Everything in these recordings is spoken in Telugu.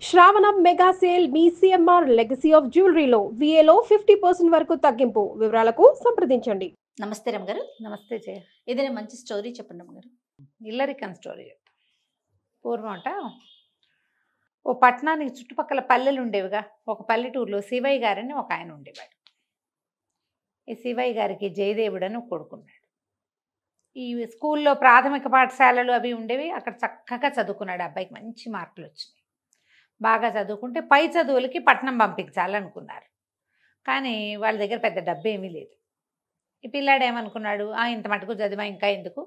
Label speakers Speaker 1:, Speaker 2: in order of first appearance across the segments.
Speaker 1: శ్రావణం మెగా సేల్ మీ సిఎంఆర్ లెగసీ ఆఫ్ జ్యువెలరీలో విఏలో 50% వరకు తగ్గింపు. వివరాలకు సంప్రదించండి.
Speaker 2: నమస్తే రమ్మగారు.
Speaker 3: నమస్తే జయ.
Speaker 2: ఏదైనా మంచి స్టోరీ చెప్పండి రమ్మగారు.
Speaker 3: ఇల్లరికన్ స్టోరీ చెప్తా. పూర్వమట ఓ పట్టణానికి చుట్టుపక్కల పల్లెలు ఉండేవిగా. ఒక పల్లెటూరులో శివయ్య గారని ఒక ఆయన ఉండేవాడు. ఈ శివయ్య గారికి జయదేవుడు అని ఒక కొడుకున్నాడు. ఈ స్కూల్లో ప్రాథమిక పాఠశాలలు అవి ఉండేవి. అక్కడ చక్కగా చదువుకున్నాడు. అబ్బాయికి మంచి మార్కులు వచ్చినాయి. బాగా చదువుకుంటే పై చదువులకి పట్నం పంపించాలనుకున్నారు. కానీ వాళ్ళ దగ్గర పెద్ద డబ్బు ఏమీ లేదు. ఈ పిల్లాడు ఏమనుకున్నాడు, ఇంత మటుకు చదివా ఇంకా ఎందుకు,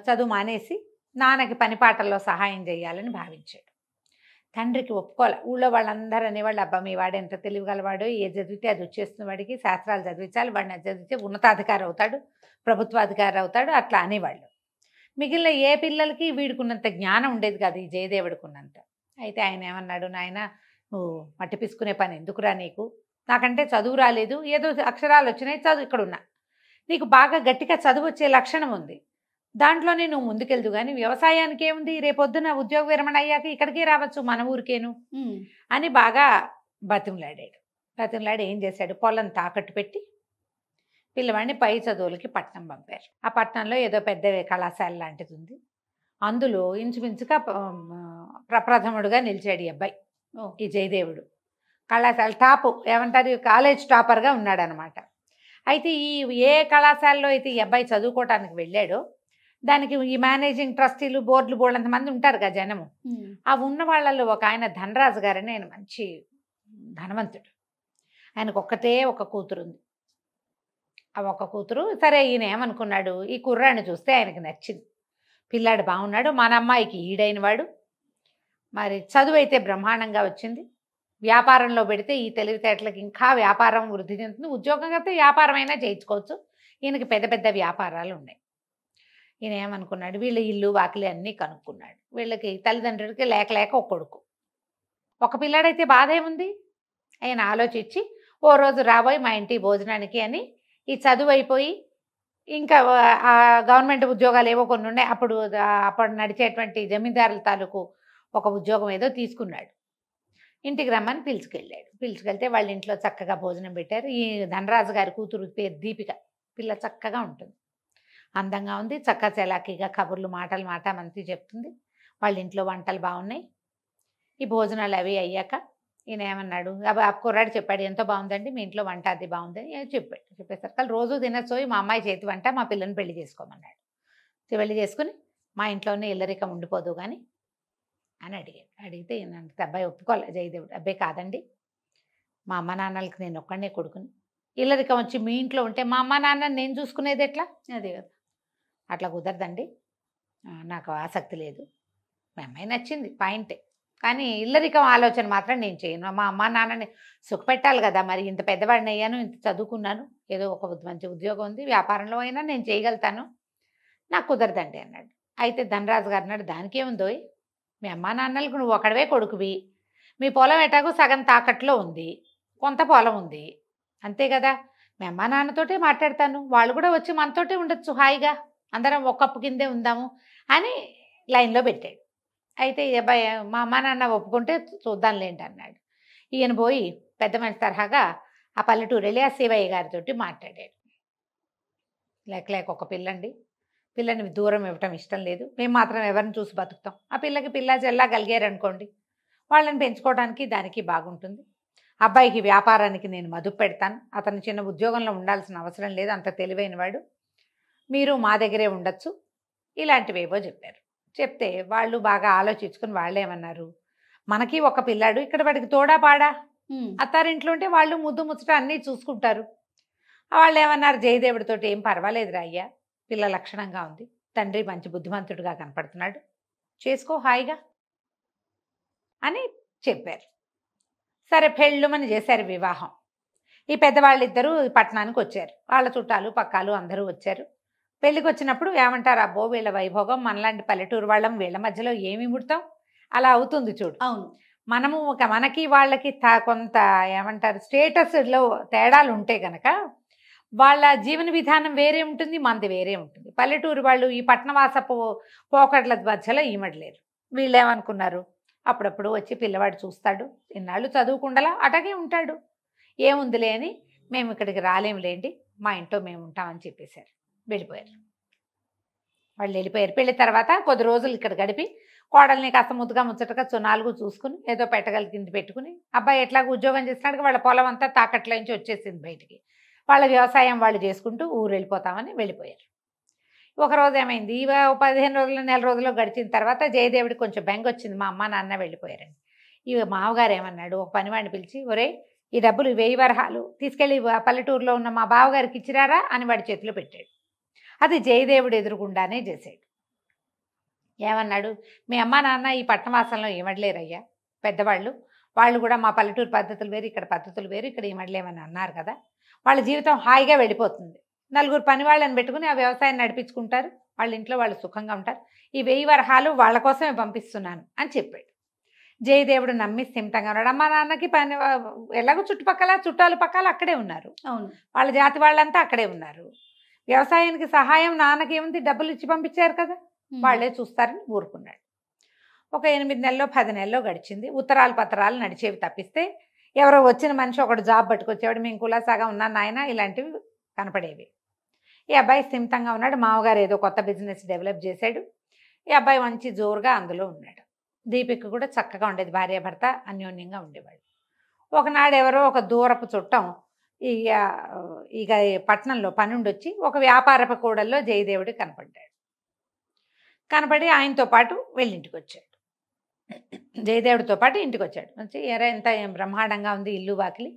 Speaker 3: చదువు మానేసి నాన్నకి పని పాటల్లో సహాయం చేయాలని భావించాడు. తండ్రికి ఒప్పుకోలే. ఊళ్ళో వాళ్ళందరూ అనేవాళ్ళు, అబ్బా మీ వాడు ఎంత తెలివిగలవాడో, ఏ చదివితే అది వచ్చేస్తున్న వాడికి, శాస్త్రాలు చదివించాలి, వాడిని అది చదివితే ఉన్నతాధికారి అవుతాడు, ప్రభుత్వాధికారి అవుతాడు, అట్లా అనేవాళ్ళు. మిగిలిన ఏ పిల్లలకి వీడుకున్నంత జ్ఞానం ఉండేది కాదు, ఈ జయదేవుడికున్నంత. అయితే ఆయన ఏమన్నాడు, నాయన నువ్వు మట్టి పిసుకునే పని ఎందుకురా నీకు, నాకంటే చదువు రాలేదు, ఏదో అక్షరాలు వచ్చినాయి, చదువు ఇక్కడున్నా, నీకు బాగా గట్టిగా చదువు వచ్చే లక్షణం ఉంది, దాంట్లోనే నువ్వు ముందుకెళ్దు, కానీ వ్యవసాయానికి ఏముంది, రేపొద్దున ఉద్యోగ విరమణ అయ్యాక ఇక్కడికే రావచ్చు, మన ఊరికేను అని బాగా బతిమలాడాడు. బతిమలాడి ఏం చేశాడు, పొలం తాకట్టు పెట్టి పిల్లవాడిని పై చదువులకి పట్నం పంపారు. ఆ పట్నంలో ఏదో పెద్ద కళాశాల లాంటిది ఉంది. అందులో ఇంచుమించుగా ప్రప్రథముడుగా నిలిచాడు ఈ అబ్బాయి, ఈ జయదేవుడు. కళాశాల టాపు ఏమంటారు, కాలేజ్ టాపర్గా ఉన్నాడనమాట. అయితే ఏ కళాశాలలో అయితే ఈ అబ్బాయి చదువుకోవటానికి వెళ్ళాడో దానికి ఈ మేనేజింగ్ ట్రస్టీలు బోర్డులు బోర్డు మంది ఉంటారు కదా జనము. ఆ ఉన్న వాళ్ళల్లో ఒక ఆయన ధనరాజు గారని, ఆయన మంచి ధనవంతుడు. ఆయనకు ఒక్కటే ఒక కూతురు ఉంది. ఆ ఒక కూతురు. సరే ఈయన ఏమనుకున్నాడు, ఈ కుర్రాడిని చూస్తే ఆయనకి నచ్చింది, పిల్లాడు బాగున్నాడు, మన అమ్మాయికి ఈడైన వాడు, మరి చదువు అయితే బ్రహ్మాండంగా వచ్చింది, వ్యాపారంలో పెడితే ఈ తెలివితేటలకు ఇంకా వ్యాపారం వృద్ధి చెందుతుంది, ఉద్యోగం అయితే వ్యాపారం అయినా చేయించుకోవచ్చు, ఈయనకి పెద్ద పెద్ద వ్యాపారాలు ఉన్నాయి. ఈయన ఏమనుకున్నాడు, వీళ్ళ ఇల్లు వాకిలి అన్నీ కనుక్కున్నాడు. వీళ్ళకి తల్లిదండ్రులకి లేక లేక ఒక కొడుకు, ఒక పిల్లాడైతే బాధ ఏముంది. ఆయన ఆలోచించి ఓ రోజు రాబోయి మా ఇంటి భోజనానికి అని ఈ చదువు అయిపోయి ఇంకా గవర్నమెంట్ ఉద్యోగాలు ఏవో కొన్ని ఉన్నాయి, అప్పుడు నడిచేటువంటి జమీందారుల తాలూకు ఒక ఉద్యోగం ఏదో తీసుకున్నాడు. ఇంటికి రమ్మని పిలుచుకెళ్తే వాళ్ళ ఇంట్లో చక్కగా భోజనం పెట్టారు. ఈ ధనరాజు గారి కూతురు పేరు దీపిక. పిల్ల చక్కగా ఉంటుంది, అందంగా ఉంది, చక్కగా చలాకీగా కబుర్లు మాటలు మంచి చెప్తుంది. వాళ్ళ ఇంట్లో వంటలు బాగున్నాయి. ఈ భోజనాలు అవి అయ్యాక ఈయన ఏమన్నాడు, ఆ కుర్రాడు చెప్పాడు, ఎంతో బాగుందండి మీ ఇంట్లో వంట, అది బాగుందని చెప్పేసరికి రోజు తినసోయి మా అమ్మాయి చేతి వంట మా పిల్లని పెళ్లి చేసుకోమన్నాడు. పెళ్లి చేసుకుని మా ఇంట్లోనే ఇల్లరికం ఉండిపోదు కానీ అని అడిగితే ఈయన అబ్బాయి ఒప్పుకోలే. జయదేవుడు, అబ్బాయి కాదండి, మా అమ్మ నాన్నలకి నేను ఒక్కడనే కొడుకుని, ఇల్లరికం వచ్చి మీ ఇంట్లో ఉంటే మా అమ్మ నాన్నని నేను చూసుకునేది ఎట్లా, అదే కదా, అట్లా కుదరదండి, నాకు ఆసక్తి లేదు, మా అమ్మాయి నచ్చింది పాయింటే, కానీ ఇల్లరికం ఆలోచన మాత్రం నేను చేయను, మా అమ్మ నాన్నని సుఖపెట్టాలి కదా, మరి ఇంత పెద్దవాడిని అయ్యాను, ఇంత చదువుకున్నాను, ఏదో ఒక మంచి ఉద్యోగం ఉంది, వ్యాపారంలో అయినా నేను చేయగలుగుతాను, నాకు కుదరదండి అన్నాడు. అయితే ధనరాజు గారు అన్నాడు, దానికేముందో, మీ అమ్మా నాన్నలకు నువ్వు ఒకడవే కొడుకువి, మీ పొలం ఎటాగో సగం తాకట్లో ఉంది, కొంత పొలం ఉంది, అంతే కదా, మీ అమ్మా నాన్నతోటే మాట్లాడతాను, వాళ్ళు కూడా వచ్చి మనతోటే ఉండొచ్చు, హాయిగా అందరం ఒక కప్పు కిందే ఉందాము అని లైన్లో పెట్టాడు. అయితే అబ్బాయి మా అమ్మా నాన్న ఒప్పుకుంటే చూద్దాంలేంటి అన్నాడు. ఈయన పోయి పెద్ద మనిషి తరహాగా ఆ పల్లెటూరు వెళ్ళి ఆ శివయ్య గారితోటి మాట్లాడాడు. లేక ఒక పిల్లని దూరం ఇవ్వటం ఇష్టం లేదు, మేము మాత్రం ఎవరిని చూసి బతుకుతాం, ఆ పిల్లకి పిల్ల చెల్లా కలిగారనుకోండి, వాళ్ళని పెంచుకోవడానికి దానికి బాగుంటుంది, అబ్బాయికి వ్యాపారానికి నేను మదుపు పెడతాను, అతను చిన్న ఉద్యోగంలో ఉండాల్సిన అవసరం లేదు, అంత తెలివైనవాడు, మీరు మా దగ్గరే ఉండొచ్చు, ఇలాంటివేవో చెప్పారు. చెప్తే వాళ్ళు బాగా ఆలోచించుకుని వాళ్ళు ఏమన్నారు, మనకి ఒక పిల్లాడు, ఇక్కడ వాడికి తోడా పాడా, అత్తారింట్లో ఉంటే వాళ్ళు ముద్దు ముచ్చట అన్నీ చూసుకుంటారు. వాళ్ళు ఏమన్నారు, జయదేవుడితోటి ఏం పర్వాలేదురా అయ్యా, పిల్ల లక్షణంగా ఉంది, తండ్రి మంచి బుద్ధిమంతుడిగా కనపడుతున్నాడు, చేసుకో హాయిగా అని చెప్పారు. సరే పెళ్ళుమని చేశారు వివాహం. ఈ పెద్దవాళ్ళిద్దరూ పట్టణానికి వచ్చారు, వాళ్ళ చుట్టాలు పక్కాలు అందరూ వచ్చారు. పెళ్ళికి వచ్చినప్పుడు ఏమంటారు, అబ్బో వీళ్ళ వైభోగం, మనలాంటి పల్లెటూరు వాళ్ళం వీళ్ళ మధ్యలో ఏమి ముడతాం, అలా అవుతుంది చూడు.
Speaker 2: అవును,
Speaker 3: మనము మనకి వాళ్ళకి కొంత ఏమంటారు స్టేటస్లో తేడాలు ఉంటే గనక వాళ్ళ జీవన విధానం వేరే ఉంటుంది, మనది వేరే ఉంటుంది. పల్లెటూరు వాళ్ళు ఈ పట్టణవాసపు పోకట్ల మధ్యలో ఈమడలేరు. వీళ్ళు ఏమనుకున్నారు, అప్పుడప్పుడు వచ్చి పిల్లవాడు చూస్తాడు, ఇన్నాళ్ళు చదువుకుండలా అటగే ఉంటాడు, ఏముందిలే అని మేము ఇక్కడికి రాలేములేండి, మా ఇంట్లో మేము ఉంటామని చెప్పేశారు. వెళ్ళిపోయారు. వాళ్ళు వెళ్ళిపోయారు. పెళ్లి తర్వాత కొద్ది రోజులు ఇక్కడ గడిపి కోడల్ని కాస్త ముద్దుగా ముచ్చటగా నాలుగు చూసుకుని ఏదో పెట్టగల కింద పెట్టుకుని, అబ్బాయి ఎట్లాగో ఉద్యోగం చేస్తున్నాడు, వాళ్ళ పొలం అంతా తాకట్లో నుంచి వచ్చేసింది బయటికి, వాళ్ళ వ్యవసాయం వాళ్ళు చేసుకుంటూ ఊరు వెళ్ళిపోతామని వెళ్ళిపోయారు. ఒకరోజు ఏమైంది, 15 రోజులు నెల రోజులు గడిచిన తర్వాత జయదేవుడికి కొంచెం బెంగ వచ్చింది, మా అమ్మ నాన్న వెళ్ళిపోయారని. ఇవి మామగారు ఏమన్నాడు, ఒక పనివాడిని పిలిచి, ఒరే ఈ డబ్బులు 1000 వరహాలు తీసుకెళ్ళి పల్లెటూరులో ఉన్న మా బావగారికి ఇచ్చిరారా అని వాడి చేతిలో పెట్టాడు. అది జయదేవుడు ఎదురుగుండానే చేశాడు. ఏమన్నాడు, మీ అమ్మ నాన్న ఈ పట్టణవాసంలో ఏమడలేరయ్యా, పెద్దవాళ్ళు, వాళ్ళు కూడా మా పల్లెటూరు పద్ధతులు వేరు, ఇక్కడ పద్ధతులు వేరు, ఇక్కడ ఏమడలేమని అన్నారు కదా, వాళ్ళ జీవితం హాయిగా వెళ్ళిపోతుంది, నలుగురు పని వాళ్ళని పెట్టుకుని ఆ వ్యవసాయం నడిపించుకుంటారు, వాళ్ళ ఇంట్లో వాళ్ళు సుఖంగా ఉంటారు, ఈ 1000 వరహాలు వాళ్ళ కోసమే పంపిస్తున్నాను అని చెప్పాడు. జయదేవుడు నమ్మి స్థిమితంగా ఉన్నాడు. అమ్మ నాన్నకి పని ఎలాగో చుట్టుపక్కల చుట్టాలు పక్కల అక్కడే ఉన్నారు,
Speaker 2: అవును,
Speaker 3: వాళ్ళ జాతి వాళ్ళంతా అక్కడే ఉన్నారు, వ్యవసాయానికి సహాయం నాన్నకి ఏముంది, డబ్బులు ఇచ్చి పంపించారు కదా, వాళ్ళే చూస్తారని ఊరుకున్నాడు. ఒక 8 నెలలో 10 నెలలో గడిచింది. ఉత్తరాలు పత్రాలు నడిచేవి తప్పిస్తే ఎవరో వచ్చిన మనిషి ఒకడు జాబ్ పట్టుకొచ్చేవాడు, మేము కులాసాగా ఉన్నాను నాయన, ఇలాంటివి కనపడేవి. ఈ అబ్బాయి స్థిమితంగా ఉన్నాడు, మామగారు ఏదో కొత్త బిజినెస్ డెవలప్ చేశాడు, ఈ అబ్బాయి మంచి జోరుగా అందులో ఉన్నాడు. దీపిక కూడా చక్కగా ఉండేది, భార్యాభర్త అన్యోన్యంగా ఉండేవాడు. ఒకనాడు ఎవరో ఒక దూరపు చుట్టం ఇక పట్టణంలో పనుండి వచ్చి ఒక వ్యాపారపు కూడల్లో జయదేవుడు కనపడ్డాడు. కనపడి ఆయనతో పాటు వెళ్ళింటికి వచ్చాడు. జయదేవుడితో పాటు ఇంటికి వచ్చాడు. వచ్చి ఎంత బ్రహ్మాండంగా ఉంది ఇల్లు వాకిలి,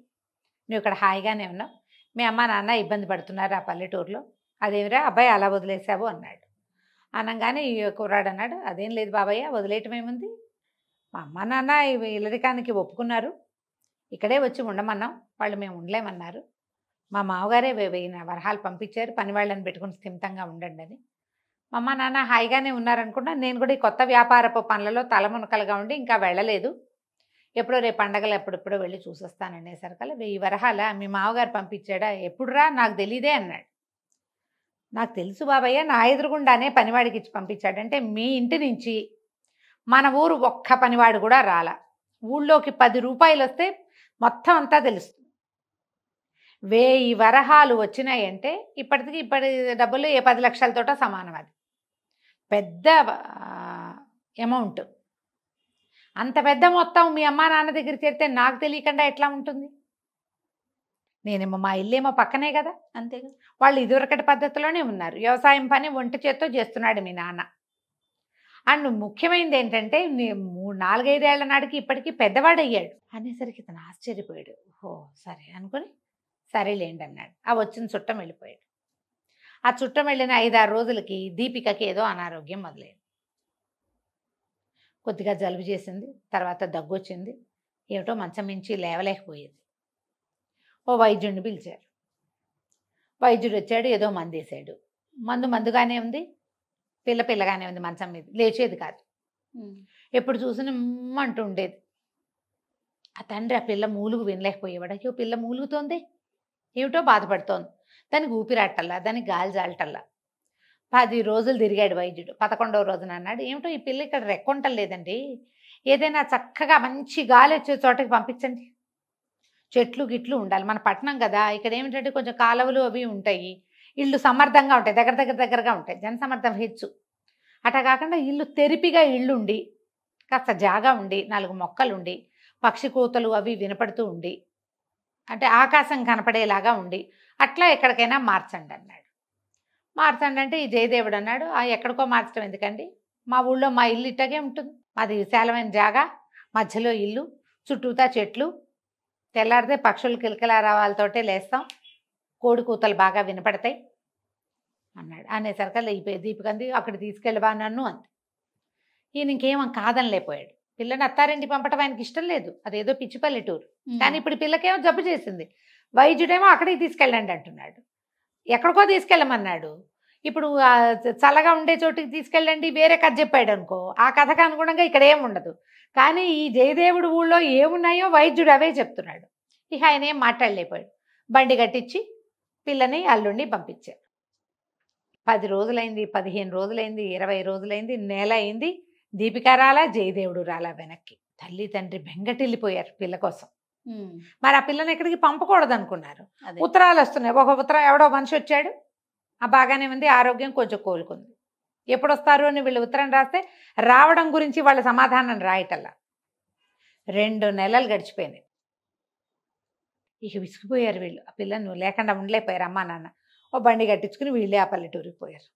Speaker 3: నువ్వు ఇక్కడ హాయిగానే ఉన్నావు, మీ అమ్మ నాన్న ఇబ్బంది పడుతున్నారు ఆ పల్లెటూరులో, అదేమిరా అబ్బాయి అలా వదిలేసావు అన్నాడు. అనగానే ఈ కుర్రాడు అన్నాడు, అదేం లేదు బాబయ్య, వదిలేయటం ఏముంది, మా అమ్మ నాన్న ఇల్లరికానికి ఒప్పుకున్నారు, ఇక్కడే వచ్చి ఉండమన్నాం, వాళ్ళు మేము ఉండలేమన్నారు, మా మామగారే 1000 వరహాలు పంపించారు, పని వాళ్ళని పెట్టుకుని స్థిమితంగా ఉండండి అని. మా అమ్మ నాన్న హాయిగానే ఉన్నారనుకుంటా, నేను కూడా ఈ కొత్త వ్యాపారపు పనులలో తలమునకలుగా ఉండి ఇంకా వెళ్ళలేదు, ఎప్పుడో రేపు పండగలు ఎప్పుడెప్పుడో వెళ్ళి చూసొస్తాననేసరికల్లా 1000 వరహాల మీ మామగారు పంపించాడా, ఎప్పుడురా నాకు తెలీదే అన్నాడు. నాకు తెలుసు బాబయ్య, నా ఎదురుగుండానే పనివాడికి ఇచ్చి పంపించాడంటే, మీ ఇంటి నుంచి మన ఊరు ఒక్క పనివాడు కూడా రాలా, ఊళ్ళోకి 10 రూపాయలు వస్తే మొత్తం అంతా తెలుస్తుంది, 1000 వరహాలు వచ్చినాయంటే ఇప్పటి డబ్బులు ఏ 10 లక్షలతోటో సమానం, అది పెద్ద అమౌంట్. అంత పెద్ద మొత్తం మీ అమ్మా నాన్న దగ్గర చేరితే నాకు తెలియకుండా ఎట్లా ఉంటుంది, నేనేమో మా ఇల్లేమో పక్కనే కదా,
Speaker 2: అంతేగా,
Speaker 3: వాళ్ళు ఇదివరకటి పద్ధతిలోనే ఉన్నారు, వ్యవసాయం పని ఒంటి చేత్తో చేస్తున్నాడు మీ నాన్న. అండ్ ముఖ్యమైనది ఏంటంటే 4-5 ఏళ్ల నాటికి ఇప్పటికీ పెద్దవాడయ్యాడు అనేసరికి తను ఆశ్చర్యపోయాడు. ఓహో సరే అనుకుని సరేలేండి అన్నాడు. ఆ వచ్చిన చుట్టం వెళ్ళిపోయాడు. ఆ చుట్టం వెళ్ళిన 5-6 రోజులకి దీపికకి ఏదో అనారోగ్యం మొదలైంది. కొద్దిగా జలుబు చేసింది, తర్వాత దగ్గు వచ్చింది, ఏమిటో మంచం మించి లేవలేకపోయేది. ఓ వైద్యుడిని పిలిచారు. వైద్యుడు వచ్చాడు, ఏదో మందు వేసాడు. మందుగానే ఉంది, పిల్లగానే ఉంది, మంచం మీద లేచేది కాదు, ఎప్పుడు చూసినా అంటూ ఉండేది. ఆ తండ్రి ఆ పిల్ల మూలుగు వినలేకపోయేవాడు. అయ్యో పిల్ల మూలుగుతోంది, ఏమిటో బాధపడుతోంది, దానికి ఊపిరాటల్లా, దానికి గాలి జాలటల్లా. 10 రోజులు తిరిగాడు వైద్యుడు. 11వ రోజున అన్నాడు, ఏమిటో ఈ పిల్ల ఇక్కడ రెక్కొంటలేదండి, ఏదైనా చక్కగా మంచి గాలి వచ్చే చోటకి పంపించండి, చెట్లు గిట్లు ఉండాలి, మన పట్టణం కదా, ఇక్కడ ఏమిటంటే కొంచెం కాలువలు అవి ఉంటాయి, ఇళ్ళు సమర్థంగా ఉంటాయి, దగ్గరగా ఉంటాయి, జనసమర్థం హెచ్చు, అట్లా కాకుండా ఇల్లు తెరిపిగా ఇళ్ళుండి, కాస్త జాగా ఉండి, 4 మొక్కలుండి, పక్షి కూతలు అవి వినపడుతూ ఉండి, అంటే ఆకాశం కనపడేలాగా ఉండి, అట్లా ఎక్కడికైనా మార్చండి అన్నాడు. మార్చండి అంటే ఈ జయదేవుడు అన్నాడు, ఎక్కడికో మార్చడం ఎందుకండి, మా ఊళ్ళో మా ఇల్లు ఇట్టగే ఉంటుంది, మాది విశాలమైన జాగా, మధ్యలో ఇల్లు, చుట్టూతా చెట్లు, తెల్లారితే పక్షులు కిలకిలారావాలతోటే లేస్తాం, కోడి కూతలు బాగా వినపడతాయి అన్నాడు. అనేసరికల్లా ఈ దీపికంది అక్కడ తీసుకెళ్ళబా నన్ను అంది. ఈయన ఇంకేమో కాదని లేపోయాడు. పిల్లని అత్తారింటి పంపటం ఆయనకి ఇష్టం లేదు, అదేదో పిచ్చి పల్లెటూరు, కానీ ఇప్పుడు పిల్లకేమో జబ్బు చేసింది, వైద్యుడేమో అక్కడికి తీసుకెళ్ళండి అంటున్నాడు, ఎక్కడికో తీసుకెళ్ళమన్నాడు. ఇప్పుడు చల్లగా ఉండే చోటికి తీసుకెళ్ళండి వేరే కథ చెప్పాడు అనుకో, ఆ కథకు అనుగుణంగా ఇక్కడ ఏం ఉండదు. కానీ ఈ జయదేవుడు ఊళ్ళో ఏమున్నాయో వైద్యుడు అవే చెప్తున్నాడు. ఇక ఆయన ఏం మాట్లాడలేకపోయాడు. బండి కట్టించి పిల్లని అల్లుండి పంపించారు. 10 రోజులైంది, 15 రోజులైంది, 20 రోజులైంది, నెల అయింది, దీపిక రాలా, జయదేవుడు రాలా వెనక్కి. తల్లి తండ్రి బెంగటిల్లిపోయారు పిల్ల కోసం.
Speaker 2: ఉమ్.
Speaker 3: మరి ఆ పిల్లని ఎక్కడికి పంపకూడదు అనుకున్నారు.
Speaker 2: అదే.
Speaker 3: ఉత్తరాలు వస్తున్నాయి. ఒక ఉత్తరం ఎవడో మనిషి వచ్చాడు, బాగానే ఉంది, ఆరోగ్యం కొంచెం కోలుకుంది. ఎప్పుడు వస్తారు అని వీళ్ళు ఉత్తరం రాస్తే రావడం గురించి వాళ్ళ సమాధానం రాయటల్లా. 2 నెలలు గడిచిపోయినాయి. ఇక విసిగిపోయారు వీళ్ళు. ఆ పిల్లను లేకుండా ఉండలేకపోయారు అమ్మా నాన్న. ఓ బండి కట్టించుకుని వీళ్ళే ఆ పల్లెటూరికి పోయారు.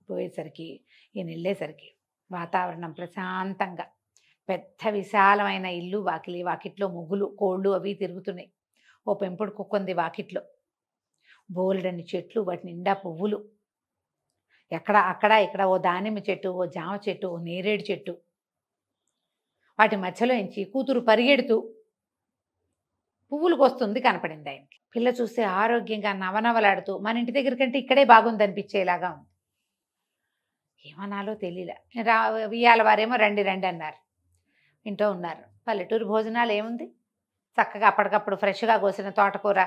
Speaker 3: పోయేసరికి ఈయన వెళ్ళేసరికి వాతావరణం ప్రశాంతంగా, పెద్ద విశాలమైన ఇల్లు, వాకిలి, వాకిట్లో ముగ్గులు, కోళ్ళు అవి తిరుగుతున్నాయి. ఓ పెంపుడు కుక్కుంది వాకిట్లో. బోలెడన్ని చెట్లు, వాటి నిండా పువ్వులు. అక్కడ ఇక్కడ ఓ దానిమ్మ చెట్టు, ఓ జామ చెట్టు, ఓ నేరేడు చెట్టు. వాటి మధ్యలో నుంచి కూతురు పరిగెడుతూ పువ్వులు కోస్తుంది కనపడింది ఆయనకి. పిల్ల చూస్తే ఆరోగ్యంగా నవనవలాడుతూ మన ఇంటి దగ్గర కంటే ఇక్కడే బాగుంది అనిపించేలాగా ఉంది. ఏమనాలో తెలియలే. ఇవాళ వారేమో రండి రండి అన్నారు. ఇంట్లో ఉన్నారు. పల్లెటూరు భోజనాలు ఏముంది, చక్కగా అప్పటికప్పుడు ఫ్రెష్గా కోసిన తోటకూర,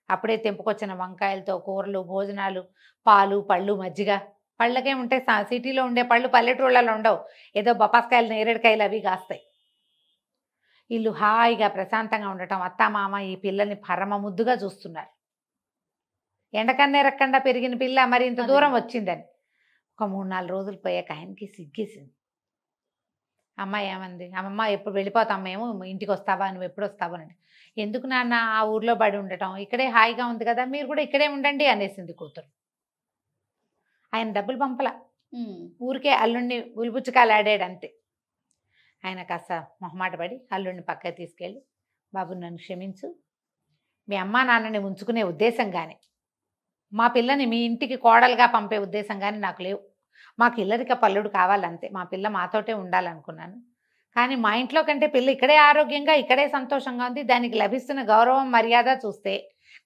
Speaker 3: అప్పుడే తెంపుకొచ్చిన వంకాయలతో కూరలు, భోజనాలు, పాలు, పళ్ళు, మజ్జిగ. పళ్ళకేముంటాయి, సిటీలో ఉండే పళ్ళు పల్లెటూళ్ళలో ఉండవు. ఏదో బొప్పాస్కాయలు, నేరేడుకాయలు అవి కాస్తాయి. ఇల్లు హాయిగా ప్రశాంతంగా ఉండటం, అత్తామామ ఈ పిల్లల్ని పరమ ముద్దుగా చూస్తున్నారు. ఎండకన్నేరక్కండా పెరిగిన పిల్ల మరి ఇంత దూరం వచ్చిందని. ఒక 3-4 రోజులు పోయాక ఆయనకి సిగ్గేసింది. అమ్మ ఏమంది, అమ్మమ్మ ఎప్పుడు వెళ్ళిపోతాం మేము, ఇంటికి వస్తావా, నువ్వు ఎప్పుడు వస్తావా అని. ఎందుకు నాన్న ఆ ఊర్లో పడి ఉండటం, ఇక్కడే హాయిగా ఉంది కదా, మీరు కూడా ఇక్కడే ఉండండి అనేసింది కూతురు. ఆయన డబ్బులు పంపలా, ఊరికే అల్లుడిని ఉలిపుచ్చుకాలు ఆడాడు అంతే. ఆయన కాస్త మొహమాట పడి అల్లుడిని పక్కకి తీసుకెళ్ళి, బాబు నన్ను క్షమించు, మీ అమ్మా నాన్నని ఉంచుకునే ఉద్దేశం కానీ, మా పిల్లని మీ ఇంటికి కోడలుగా పంపే ఉద్దేశం కానీ నాకు లేవు. మాకు ఇల్లరిక పల్లుడు కావాలంతే, మా పిల్ల మాతోటే ఉండాలనుకున్నాను. కానీ మా ఇంట్లో కంటే పిల్ల ఇక్కడే ఆరోగ్యంగా, ఇక్కడే సంతోషంగా ఉంది. దానికి లభిస్తున్న గౌరవం మర్యాద చూస్తే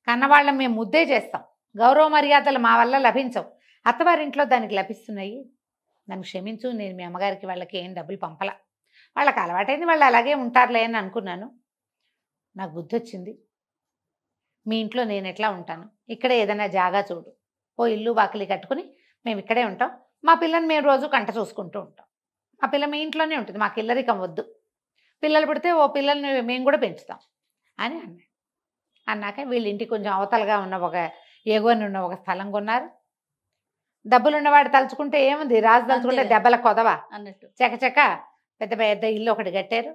Speaker 3: కన్నవాళ్ళం మేము ముద్దే చేస్తాం. గౌరవ మర్యాదలు మా వల్ల లభించవు, అత్తవారింట్లో దానికి లభిస్తున్నాయి. నన్ను క్షమించు, నేను మీ అమ్మగారికి వాళ్ళకి ఏం డబ్బులు పంపలా, వాళ్ళకి అలవాటైంది, వాళ్ళు అలాగే ఉంటారులే అని అనుకున్నాను. నాకు బుద్ధి వచ్చింది, మీ ఇంట్లో నేను ఎట్లా ఉంటాను, ఇక్కడే ఏదైనా జాగా చూడు, ఓ ఇల్లు వాకిలి కట్టుకుని మేము ఇక్కడే ఉంటాం, మా పిల్లని మేము రోజు కంట చూసుకుంటూ ఉంటాం, మా పిల్ల మీ ఇంట్లోనే ఉంటుంది, మాకు ఇల్లరికం వద్దు, పిల్లలు పుడితే ఓ పిల్లల్ని మేము కూడా పెంచుతాం అని అన్నాడు. అన్నాక వీళ్ళ ఇంటికి కొంచెం అవతలగా ఉన్న ఒక ఎగువని ఉన్న ఒక స్థలం కొన్నారు. డబ్బులున్నవాడు తలుచుకుంటే ఏముంది, రాజు తలుచుకుంటే దెబ్బల కొదవా
Speaker 2: అన్నట్టు
Speaker 3: చకచక పెద్ద పెద్ద ఇల్లు ఒకటి కట్టారు.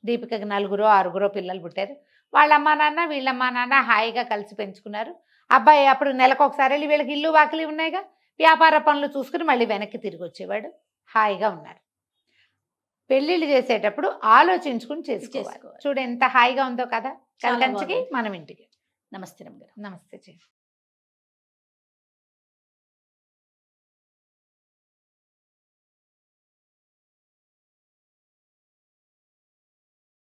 Speaker 3: దీపికకి 4-6 పిల్లలు పుట్టారు. వాళ్ళ అమ్మా నాన్న వీళ్ళమ్మా నాన్న హాయిగా కలిసి పెంచుకున్నారు. అబ్బాయి అప్పుడు నెలకొకసారి వెళ్ళి వీళ్ళకి ఇల్లు వాకిలి ఉన్నాయిగా, వ్యాపార పనులు చూసుకుని మళ్ళీ వెనక్కి తిరిగి వచ్చేవాడు. హాయిగా ఉన్నారు. పెళ్ళిళ్ళు చేసేటప్పుడు ఆలోచించుకుని చేసుకోవాలి. చూడు ఎంత హాయిగా ఉందో కదా,
Speaker 2: చాలా
Speaker 3: కలికంచికి
Speaker 2: బాగుంది.
Speaker 3: మనం ఇంటికి.
Speaker 2: నమస్తే రమ్య గారు.
Speaker 3: నమస్తే.